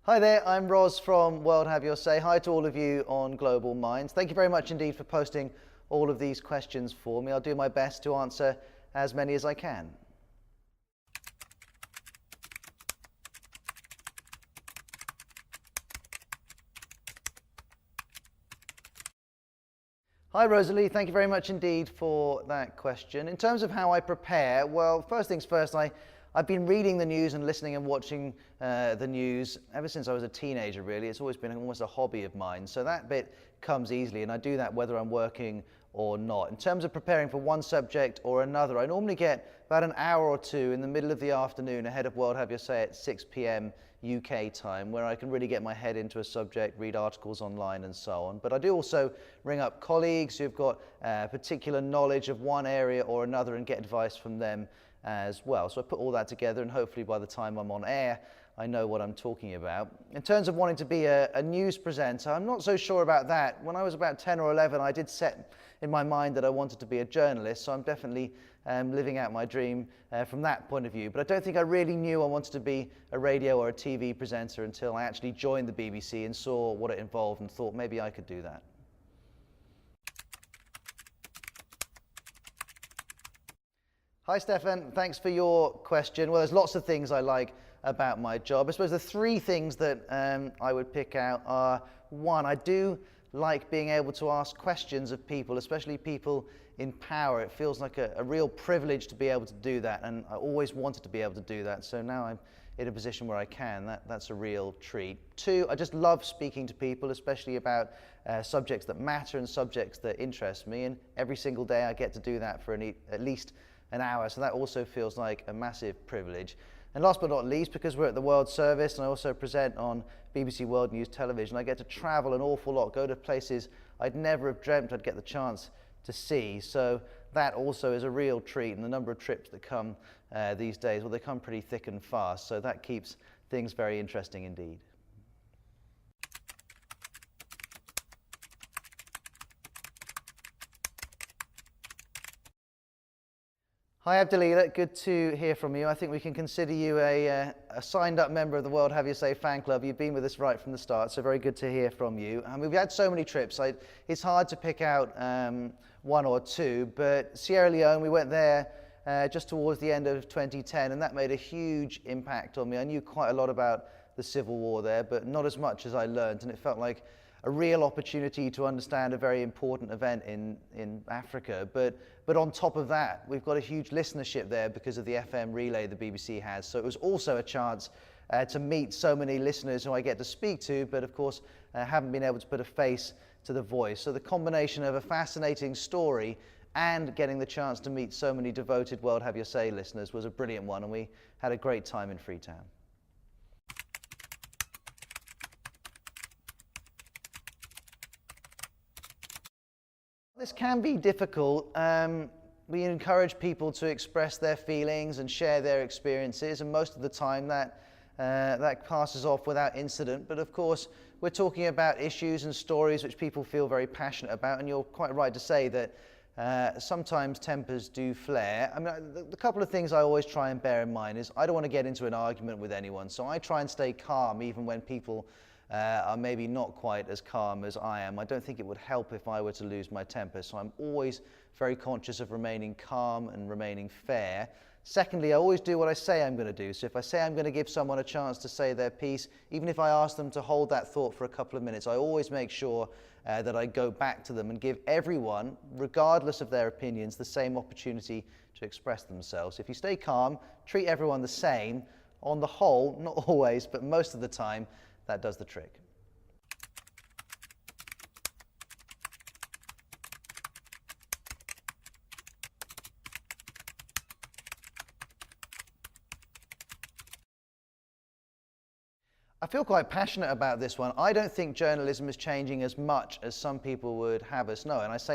Hi there, I'm Ros from WHYS. Hi to all of you on Global Minds. Thank you very much indeed for posting all of these questions for me. I'll do my best to answer as many as I can. Hi Rosalie, thank you very much indeed for that question. In terms of how I prepare, well, first things first, I've been reading the news and listening and watching the news ever since I was a teenager, really. It's always been almost a hobby of mine. So that bit comes easily, and I do that whether I'm working or not. In terms of preparing for one subject or another, I normally get about an hour or two in the middle of the afternoon ahead of WHYS at 6 p.m. UK time, where I can really get my head into a subject, read articles online and so on. But I do also ring up colleagues who've got particular knowledge of one area or another and get advice from them as well. So I put all that together, and hopefully by the time I'm on air, I know what I'm talking about. In terms of wanting to be a news presenter, I'm not so sure about that. When I was about 10 or 11, I did set in my mind that I wanted to be a journalist, so I'm definitely living out my dream from that point of view. But I don't think I really knew I wanted to be a radio or a TV presenter until I actually joined the BBC and saw what it involved and thought maybe I could do that. Hi Stefan, thanks for your question. Well, there's lots of things I like about my job. I suppose the three things that I would pick out are, one, I do like being able to ask questions of people, especially people in power. It feels like a real privilege to be able to do that, and I always wanted to be able to do that, so now I'm in a position where I can. That's a real treat. Two, I just love speaking to people, especially about subjects that matter and subjects that interest me, and every single day I get to do that for at least an hour, so that also feels like a massive privilege. And last but not least, because we're at the World Service and I also present on BBC World News Television, I get to travel an awful lot, go to places I'd never have dreamt I'd get the chance to see. So that also is a real treat, and the number of trips that come these days, well, they come pretty thick and fast, so that keeps things very interesting indeed. Hi Abdelila, good to hear from you. I think we can consider you a signed up member of the WHYS fan club. You've been with us right from the start, so very good to hear from you. And we've had so many trips, it's hard to pick out one or two, but Sierra Leone, we went there just towards the end of 2010, and that made a huge impact on me. I knew quite a lot about the civil war there, but not as much as I learned, and it felt like a real opportunity to understand a very important event in Africa. But on top of that, we've got a huge listenership there because of the FM relay the BBC has. So it was also a chance to meet so many listeners who I get to speak to, but of course haven't been able to put a face to the voice. So the combination of a fascinating story and getting the chance to meet so many devoted WHYS listeners was a brilliant one, and we had a great time in Freetown. This can be difficult. We encourage people to express their feelings and share their experiences, and most of the time that passes off without incident. But of course, we're talking about issues and stories which people feel very passionate about, and you're quite right to say that sometimes tempers do flare. I mean, the couple of things I always try and bear in mind is I don't want to get into an argument with anyone, so I try and stay calm even when people are maybe not quite as calm as I am. I don't think it would help if I were to lose my temper, so I'm always very conscious of remaining calm and remaining fair. Secondly, I always do what I say I'm going to do. So if I say I'm going to give someone a chance to say their piece, even if I ask them to hold that thought for a couple of minutes, I always make sure that I go back to them and give everyone, regardless of their opinions, the same opportunity to express themselves. If you stay calm, treat everyone the same, on the whole, not always, but most of the time, that does the trick. I feel quite passionate about this one. I don't think journalism is changing as much as some people would have us know, and I say